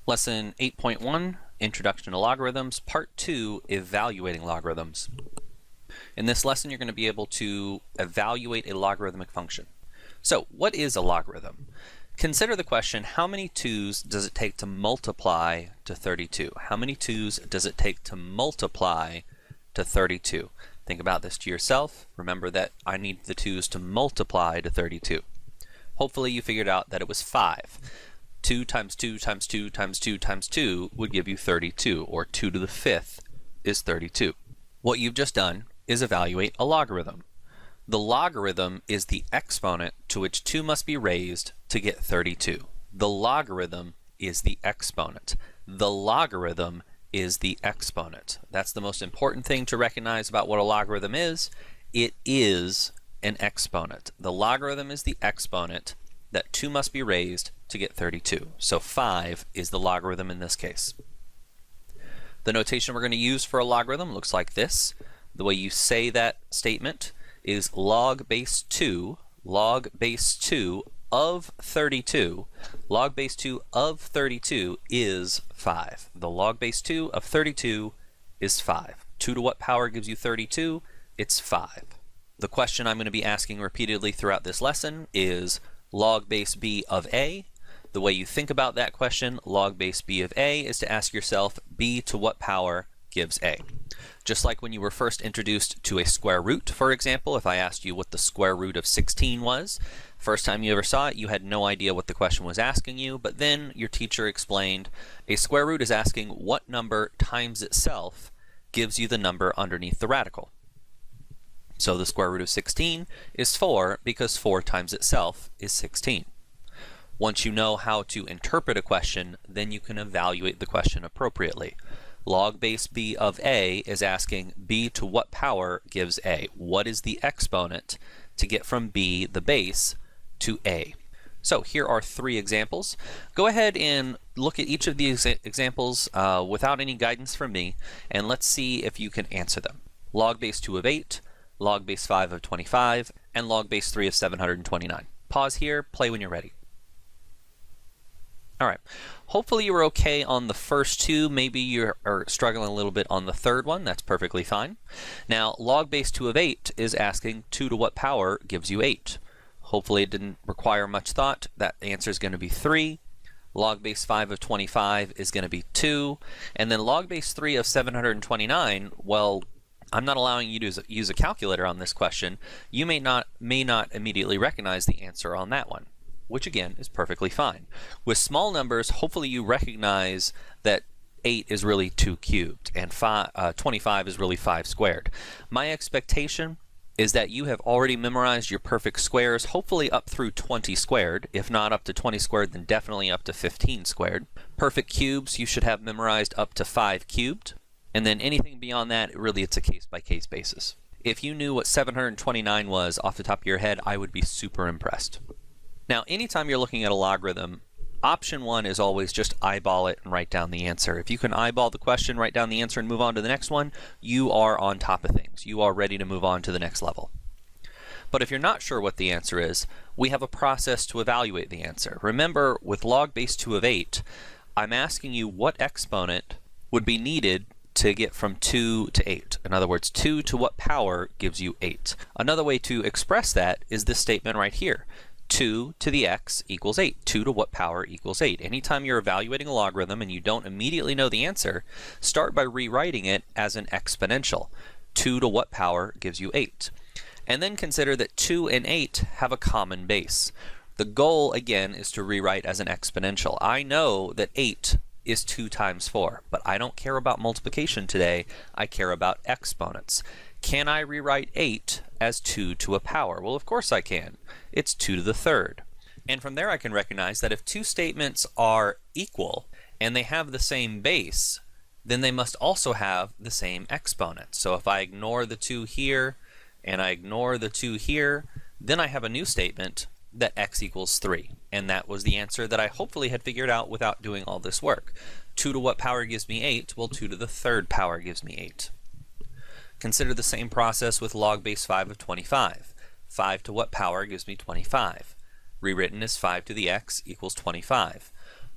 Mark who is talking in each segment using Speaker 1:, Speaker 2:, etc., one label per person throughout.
Speaker 1: Lesson 8.1, Introduction to Logarithms, Part 2, Evaluating Logarithms. In this lesson, you're going to be able to evaluate a logarithmic function. So, what is a logarithm? Consider the question, how many 2's does it take to multiply to 32? How many 2's does it take to multiply to 32? Think about this to yourself. Remember that I need the 2's to multiply to 32. Hopefully you figured out that it was 5. 2 times 2 times 2 times 2 times 2 would give you 32, or 2 to the 5th is 32. What you've just done is evaluate a logarithm. The logarithm is the exponent to which 2 must be raised to get 32. The logarithm is the exponent. The logarithm is the exponent. That's the most important thing to recognize about what a logarithm is. It is an exponent. The logarithm is the exponent that 2 must be raised to get 32. So 5 is the logarithm in this case. The notation we're going to use for a logarithm looks like this. The way you say that statement is log base 2 of 32. Log base 2 of 32 is 5. The log base 2 of 32 is 5. 2 to what power gives you 32? It's 5. The question I'm going to be asking repeatedly throughout this lesson is log base b of a. The way you think about that question, log base b of a, is to ask yourself b to what power gives a. Just like when you were first introduced to a square root, for example, if I asked you what the square root of 16 was, first time you ever saw it, you had no idea what the question was asking you, but then your teacher explained a square root is asking what number times itself gives you the number underneath the radical. So the square root of 16 is 4 because 4 times itself is 16. Once you know how to interpret a question, then you can evaluate the question appropriately. Log base b of a is asking b to what power gives a? What is the exponent to get from b, the base, to a? So here are 3 examples. Go ahead and look at each of these examples without any guidance from me, and let's see if you can answer them. Log base 2 of 8, log base 5 of 25, and log base 3 of 729. Pause here, play when you're ready. All right, hopefully you were okay on the first 2. Maybe you are struggling a little bit on the third one. That's perfectly fine. Now, log base 2 of 8 is asking 2 to what power gives you 8. Hopefully it didn't require much thought. That answer is going to be 3. Log base 5 of 25 is going to be 2. And then log base 3 of 729, well, I'm not allowing you to use a calculator on this question. You may not immediately recognize the answer on that one, which again is perfectly fine. With small numbers, hopefully you recognize that 8 is really 2 cubed and 25 is really 5 squared. My expectation is that you have already memorized your perfect squares, hopefully up through 20 squared. If not up to 20 squared, then definitely up to 15 squared. Perfect cubes you should have memorized up to 5 cubed. And then anything beyond that, really it's a case-by-case basis. If you knew what 729 was off the top of your head, I would be super impressed. Now, anytime you're looking at a logarithm, option 1 is always just eyeball it and write down the answer. If you can eyeball the question, write down the answer, and move on to the next one, you are on top of things. You are ready to move on to the next level. But if you're not sure what the answer is, we have a process to evaluate the answer. Remember, with log base 2 of 8, I'm asking you what exponent would be needed to get from 2 to 8. In other words, 2 to what power gives you 8. Another way to express that is this statement right here. 2 to the x equals 8. 2 to what power equals 8. Anytime you're evaluating a logarithm and you don't immediately know the answer, start by rewriting it as an exponential. 2 to what power gives you 8. And then consider that 2 and 8 have a common base. The goal, again, is to rewrite as an exponential. I know that 8 is 2 times 4, but I don't care about multiplication today. I care about exponents. Can I rewrite 8 as 2 to a power? Well, of course I can. It's 2 to the 3rd. And from there I can recognize that if 2 statements are equal and they have the same base, then they must also have the same exponent. So if I ignore the 2 here and I ignore the 2 here, then I have a new statement that x equals 3. And that was the answer that I hopefully had figured out without doing all this work. 2 to what power gives me 8? Well, 2 to the 3rd power gives me 8. Consider the same process with log base 5 of 25. 5 to what power gives me 25? Rewritten as 5 to the x equals 25.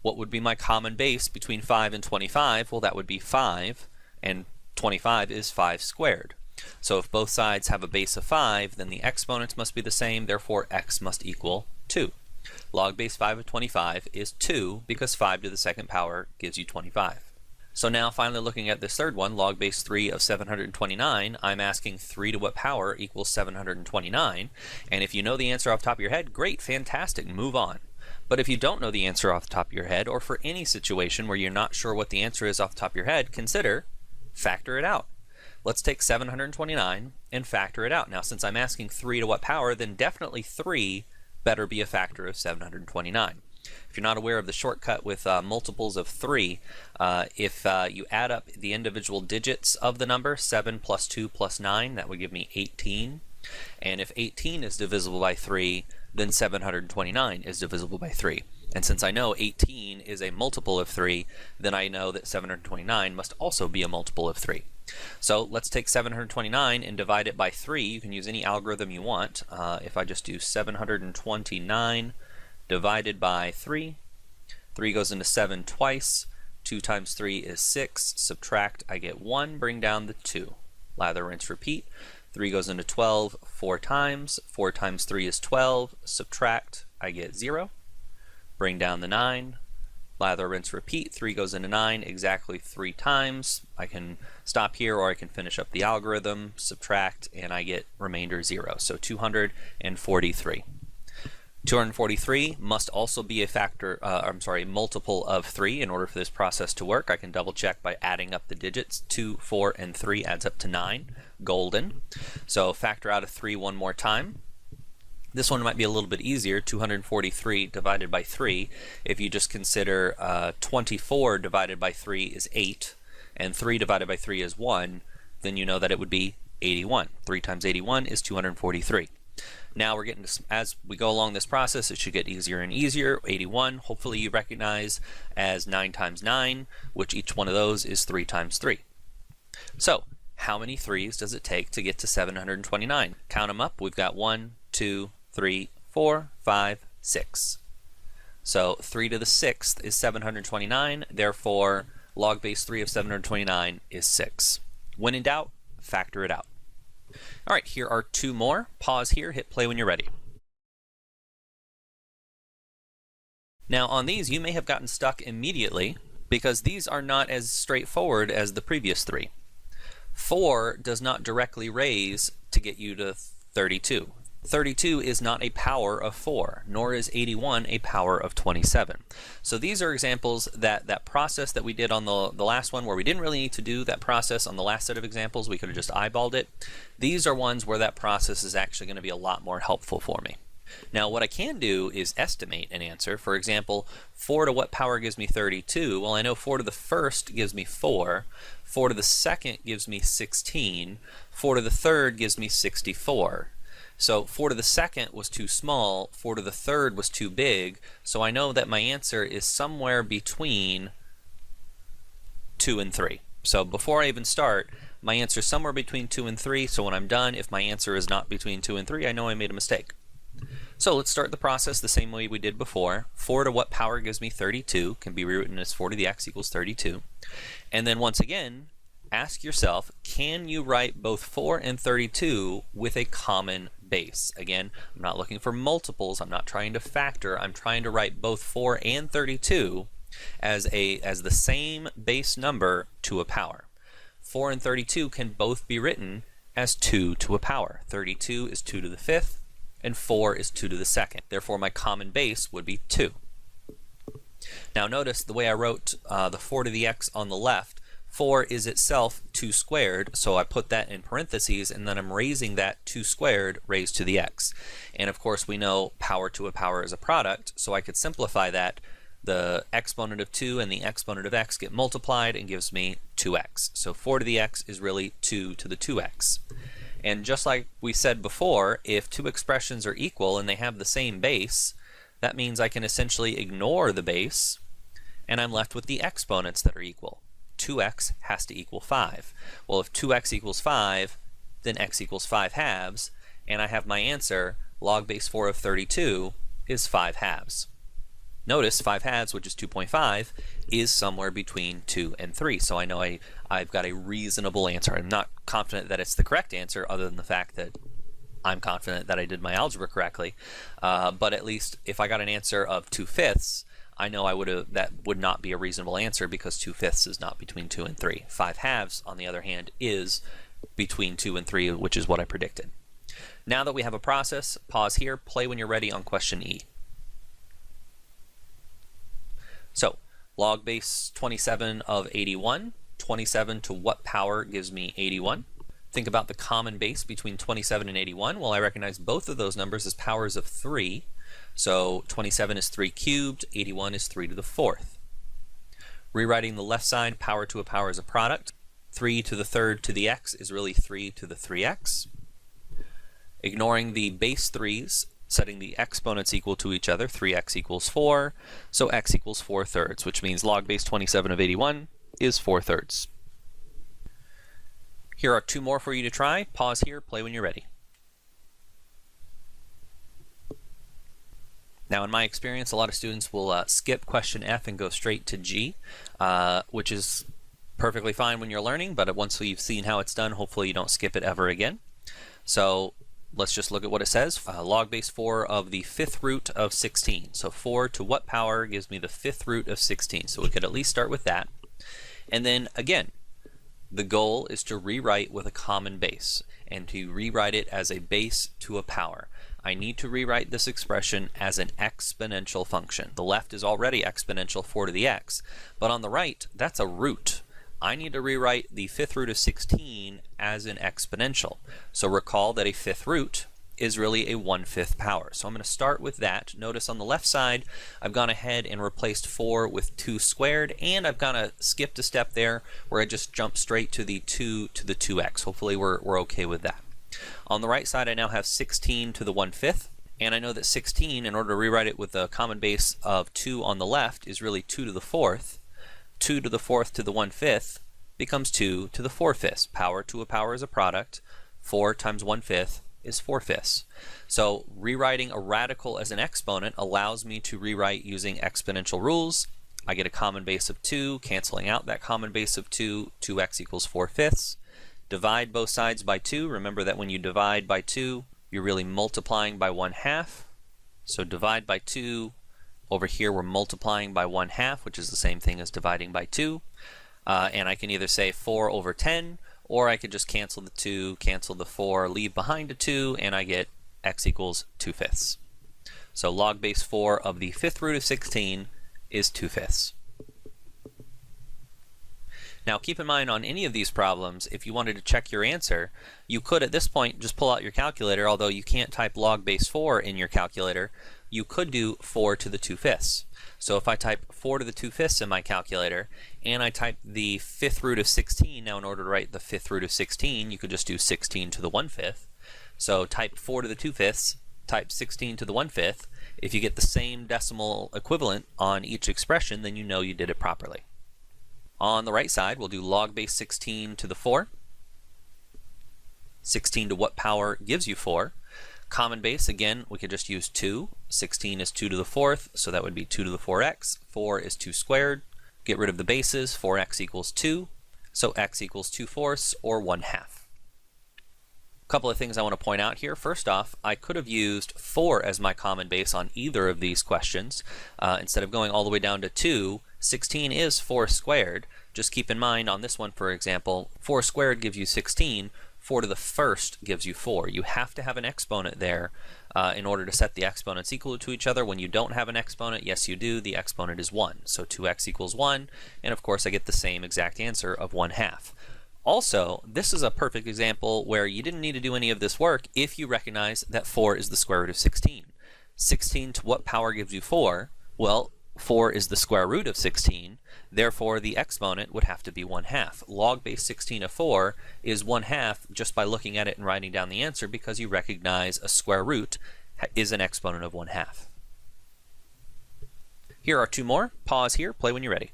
Speaker 1: What would be my common base between 5 and 25? Well, that would be 5, and 25 is 5 squared. So if both sides have a base of 5, then the exponents must be the same, therefore x must equal 2. Log base 5 of 25 is 2 because 5 to the second power gives you 25. So now finally looking at this third one, log base 3 of 729, I'm asking 3 to what power equals 729, and if you know the answer off the top of your head, great, fantastic, move on. But if you don't know the answer off the top of your head, or for any situation where you're not sure what the answer is off the top of your head, consider factor it out. Let's take 729 and factor it out. Now since I'm asking 3 to what power, then definitely 3 better be a factor of 729. If you're not aware of the shortcut with multiples of 3, if you add up the individual digits of the number, 7 plus 2 plus 9, that would give me 18. And if 18 is divisible by 3, then 729 is divisible by 3. And since I know 18 is a multiple of 3, then I know that 729 must also be a multiple of 3. So let's take 729 and divide it by 3. You can use any algorithm you want. If I just do 729 divided by 3, 3 goes into 7 twice, 2 times 3 is 6, subtract, I get 1, bring down the 2. Lather, rinse, repeat. 3 goes into 12 4 times, 4 times 3 is 12, subtract, I get 0. Bring down the 9, lather, rinse, repeat. 3 goes into 9 exactly 3 times. I can stop here or I can finish up the algorithm, subtract, and I get remainder 0. So 243. 243 must also be a factor, multiple of 3 in order for this process to work. I can double check by adding up the digits. 2, 4, and 3 adds up to 9. Golden. So factor out of 3 one more time. This one might be a little bit easier. 243 divided by 3. If you just consider 24 divided by 3 is 8, and 3 divided by 3 is 1, then you know that it would be 81. 3 times 81 is 243. Now we're getting to, as we go along this process, it should get easier and easier. 81, hopefully you recognize as 9 times 9, which each one of those is 3 times 3. So, how many 3's does it take to get to 729? Count them up. We've got 1, 2, 3, 4, 5, 6. So 3 to the 6th is 729, therefore log base 3 of 729 is 6. When in doubt, factor it out. Alright, here are 2 more. Pause here, hit play when you're ready. Now on these you may have gotten stuck immediately because these are not as straightforward as the previous 3. 4 does not directly raise to get you to 32. 32 is not a power of 4, nor is 81 a power of 27. So these are examples that process that we did on the last one where we didn't really need to do that process on the last set of examples, we could have just eyeballed it. These are ones where that process is actually going to be a lot more helpful for me. Now what I can do is estimate an answer. For example, 4 to what power gives me 32? Well, I know 4 to the first gives me 4, 4 to the second gives me 16, 4 to the third gives me 64. So 4 to the second was too small, 4 to the third was too big, so I know that my answer is somewhere between 2 and 3. So before I even start, my answer is somewhere between 2 and 3, so when I'm done, if my answer is not between 2 and 3, I know I made a mistake. So let's start the process the same way we did before. 4 to what power gives me 32 can be rewritten as 4 to the x equals 32. And then once again, ask yourself, can you write both 4 and 32 with a common base? Again, I'm not looking for multiples, I'm not trying to factor, I'm trying to write both 4 and 32 as the same base number to a power. 4 and 32 can both be written as 2 to a power. 32 is 2 to the 5th, and 4 is 2 to the 2nd. Therefore, my common base would be 2. Now notice the way I wrote the 4 to the x on the left, 4 is itself 2 squared, so I put that in parentheses, and then I'm raising that 2 squared raised to the x. And of course we know power to a power is a product, so I could simplify that. The exponent of 2 and the exponent of x get multiplied and gives me 2x. So 4 to the x is really 2 to the 2x. And just like we said before, if two expressions are equal and they have the same base, that means I can essentially ignore the base, and I'm left with the exponents that are equal. 2x has to equal 5. Well, if 2x equals 5, then x equals 5 halves, and I have my answer, log base 4 of 32 is 5 halves. Notice 5 halves, which is 2.5, is somewhere between 2 and 3. So I know I've got a reasonable answer. I'm not confident that it's the correct answer, other than the fact that I'm confident that I did my algebra correctly. But at least if I got an answer of 2/5, I know that would not be a reasonable answer, because 2/5 is not between 2 and 3. 5 halves, on the other hand, is between 2 and 3, which is what I predicted. Now that we have a process, pause here, play when you're ready on question E. So, log base 27 of 81. 27 to what power gives me 81? Think about the common base between 27 and 81. Well, I recognize both of those numbers as powers of 3. So 27 is 3 cubed, 81 is 3 to the 4th. Rewriting the left side, power to a power as a product. 3 to the 3rd to the x is really 3 to the 3x. Ignoring the base 3's, setting the exponents equal to each other, 3x equals 4, so x equals 4/3, which means log base 27 of 81 is 4/3. Here are 2 more for you to try. Pause here, play when you're ready. Now, in my experience, a lot of students will skip question F and go straight to G, which is perfectly fine when you're learning, but once you've seen how it's done, hopefully you don't skip it ever again. So let's just look at what it says. Log base 4 of the 5th root of 16. So 4 to what power gives me the 5th root of 16? So we could at least start with that. And then again, the goal is to rewrite with a common base, and to rewrite it as a base to a power. I need to rewrite this expression as an exponential function. The left is already exponential, 4 to the x, but on the right, that's a root. I need to rewrite the 5th root of 16 as an exponential. So recall that a 5th root is really a 1/5 power. So I'm going to start with that. Notice on the left side, I've gone ahead and replaced 4 with 2 squared, and I've kind of skipped a step there where I just jumped straight to the 2 to the 2x. Hopefully we're okay with that. On the right side, I now have 16 to the 1/5, and I know that 16, in order to rewrite it with a common base of 2 on the left, is really 2 to the 4th. 2 to the 4th to the 1/5 becomes 2 to the 4/5. Power to a power is a product. 4 times 1/5 is 4/5. So rewriting a radical as an exponent allows me to rewrite using exponential rules. I get a common base of 2, canceling out that common base of 2, 2x equals 4/5. Divide both sides by 2. Remember that when you divide by 2, you're really multiplying by 1/2. So divide by 2. Over here we're multiplying by 1/2, which is the same thing as dividing by 2. And I can either say 4 over 10, or I could just cancel the 2, cancel the 4, leave behind a 2, and I get x equals 2/5. So log base 4 of the 5th root of 16 is 2/5. Now keep in mind, on any of these problems, if you wanted to check your answer, you could at this point just pull out your calculator. Although you can't type log base 4 in your calculator, you could do 4 to the 2/5. So if I type 4 to the 2/5 in my calculator, and I type the 5th root of 16, now in order to write the 5th root of 16, you could just do 16 to the 1/5. So type 4 to the 2/5, type 16 to the 1/5. If you get the same decimal equivalent on each expression, then you know you did it properly. On the right side, we'll do log base 16 to the 4. 16 to what power gives you 4? Common base, again, we could just use 2. 16 is 2 to the 4th, so that would be 2 to the 4x. 4 is 2 squared. Get rid of the bases. 4x equals 2, so x equals 2/4, or 1/2. A couple of things I want to point out here. First off, I could have used 4 as my common base on either of these questions. Instead of going all the way down to 2, 16 is 4 squared. Just keep in mind on this one, for example, 4 squared gives you 16. 4 to the 1st gives you 4. You have to have an exponent there in order to set the exponents equal to each other. When you don't have an exponent, yes you do, the exponent is 1. So 2x equals 1, and of course I get the same exact answer of 1/2. Also, this is a perfect example where you didn't need to do any of this work if you recognize that 4 is the square root of 16. 16 to what power gives you 4? Well, 4 is the square root of 16, therefore the exponent would have to be 1/2. Log base 16 of 4 is 1/2 just by looking at it and writing down the answer, because you recognize a square root is an exponent of 1/2. Here are 2 more. Pause here, play when you're ready.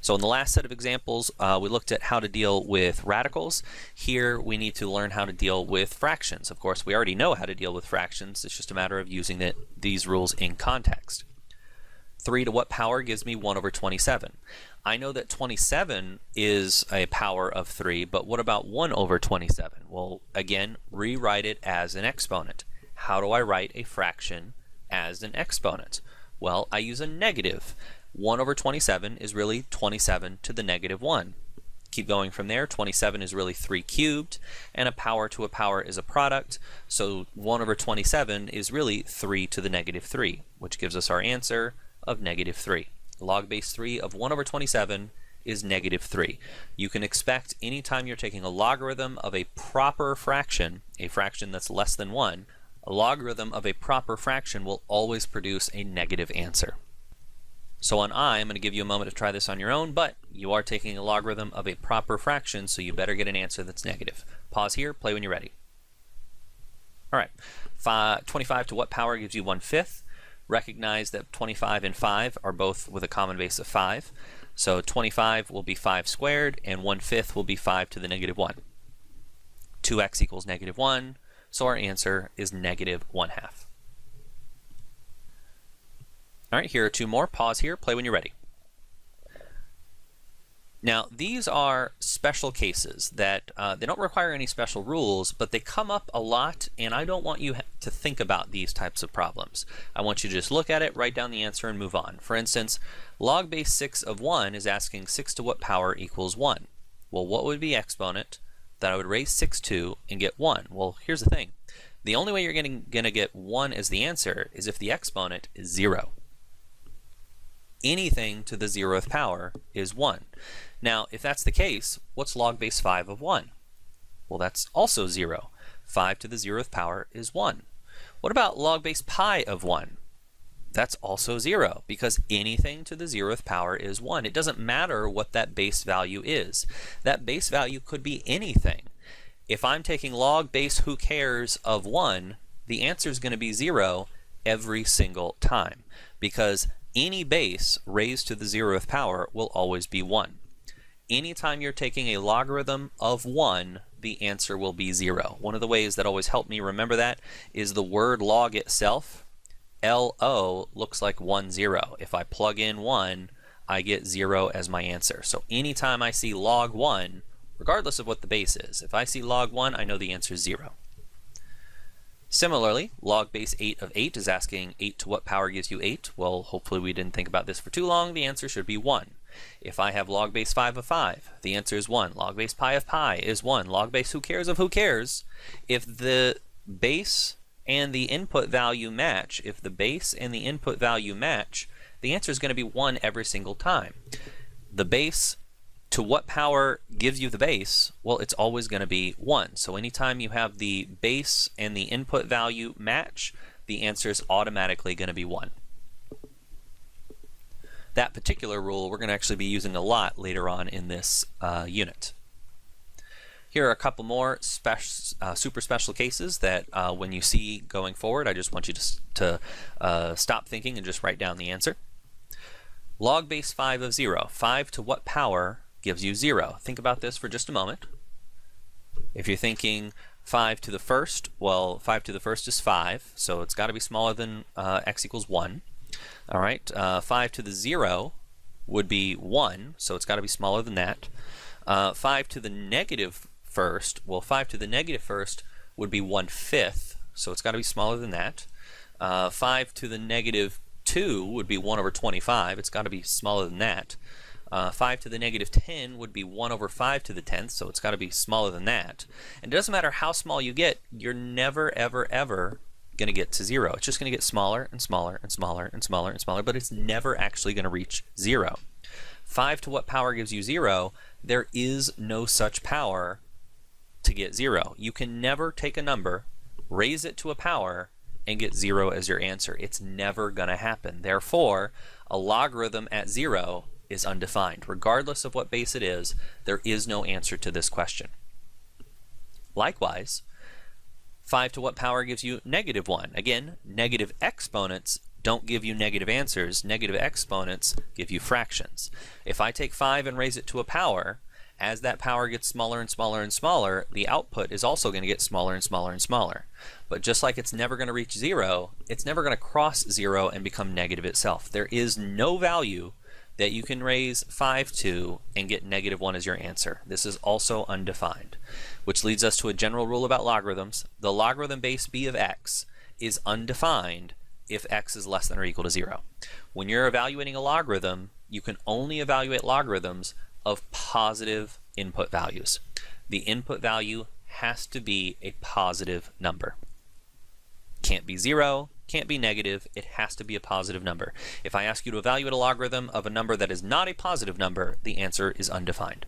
Speaker 1: So in the last set of examples, we looked at how to deal with radicals. Here we need to learn how to deal with fractions. Of course, we already know how to deal with fractions. It's just a matter of using these rules in context. 3 to what power gives me 1 over 27? I know that 27 is a power of 3, but what about 1 over 27? Well, again, rewrite it as an exponent. How do I write a fraction as an exponent? Well, I use a negative. 1 over 27 is really 27 to the negative 1. Keep going from there. 27 is really 3 cubed, and a power to a power is a product, so 1 over 27 is really 3 to the negative 3, which gives us our answer of negative 3. Log base 3 of 1 over 27 is negative 3. You can expect anytime you're taking a logarithm of a proper fraction, a fraction that's less than 1, a logarithm of a proper fraction will always produce a negative answer. So on I, I'm going to give you a moment to try this on your own, but you are taking a logarithm of a proper fraction, so you better get an answer that's negative. Pause here, play when you're ready. All right, 25 to what power gives you 1/5? Recognize that 25 and 5 are both with a common base of 5. So 25 will be 5 squared, and 1/5 will be 5 to the negative 1. 2x equals negative 1, so our answer is negative 1/2. All right, here are 2 more. Pause here, play when you're ready. Now, these are special cases that they don't require any special rules, but they come up a lot, and I don't want you to think about these types of problems. I want you to just look at it, write down the answer, and move on. For instance, log base 6 of 1 is asking 6 to what power equals 1? Well, what would be exponent that I would raise 6 to and get 1? Well, here's the thing. The only way you're going to get 1 as the answer is if the exponent is 0. Anything to the 0th power is 1. Now, if that's the case, what's log base 5 of 1? Well, that's also 0. 5 to the 0th power is 1. What about log base pi of 1? That's also 0, because anything to the 0th power is 1. It doesn't matter what that base value is. That base value could be anything. If I'm taking log base who cares of 1, the answer is going to be 0 every single time, because any base raised to the 0th power will always be 1. Anytime you're taking a logarithm of 1, the answer will be 0. One of the ways that always helped me remember that is the word log itself. LO looks like 1, 0. If I plug in 1, I get 0 as my answer. So anytime I see log 1, regardless of what the base is, if I see log 1, I know the answer is 0. Similarly, log base 8 of 8 is asking 8 to what power gives you 8? Well, hopefully we didn't think about this for too long. The answer should be 1. If I have log base 5 of 5, the answer is 1. Log base pi of pi is 1. Log base who cares of who cares. If the base and the input value match, the answer is going to be 1 every single time. The base to what power gives you the base? Well, it's always going to be 1. So anytime you have the base and the input value match, the answer is automatically going to be 1. That particular rule we're going to actually be using a lot later on in this unit. Here are a couple more super special cases that when you see going forward, I just want you to stop thinking and just write down the answer. Log base 5 of 0. 5 to what power gives you 0? Think about this for just a moment. If you're thinking 5 to the first, well, 5 to the first is 5, so it's got to be smaller than x equals 1. All right, 5 to the 0 would be 1, so it's got to be smaller than that. 5 to the negative first, well, 5 to the negative first would be 1/5, so it's got to be smaller than that. 5 to the negative 2 would be 1 over 25, it's got to be smaller than that. 5 to the negative 10 would be 1 over 5 to the 10th, so it's got to be smaller than that. And it doesn't matter how small you get, you're never, ever, ever going to get to 0. It's just going to get smaller and smaller and smaller and smaller and smaller, but it's never actually going to reach 0. 5 to what power gives you 0? There is no such power to get 0. You can never take a number, raise it to a power, and get 0 as your answer. It's never going to happen. Therefore, a logarithm at 0 is undefined. Regardless of what base it is, there is no answer to this question. Likewise, 5 to what power gives you negative 1? Again, negative exponents don't give you negative answers. Negative exponents give you fractions. If I take 5 and raise it to a power, as that power gets smaller and smaller and smaller, the output is also going to get smaller and smaller and smaller. But just like it's never going to reach 0, it's never going to cross 0 and become negative itself. There is no value that you can raise 5 to and get -1 as your answer. This is also undefined, which leads us to a general rule about logarithms. The logarithm base b of x is undefined if x is less than or equal to 0. When you're evaluating a logarithm, you can only evaluate logarithms of positive input values. The input value has to be a positive number. Can't be 0, can't be negative, it has to be a positive number. If I ask you to evaluate a logarithm of a number that is not a positive number, the answer is undefined.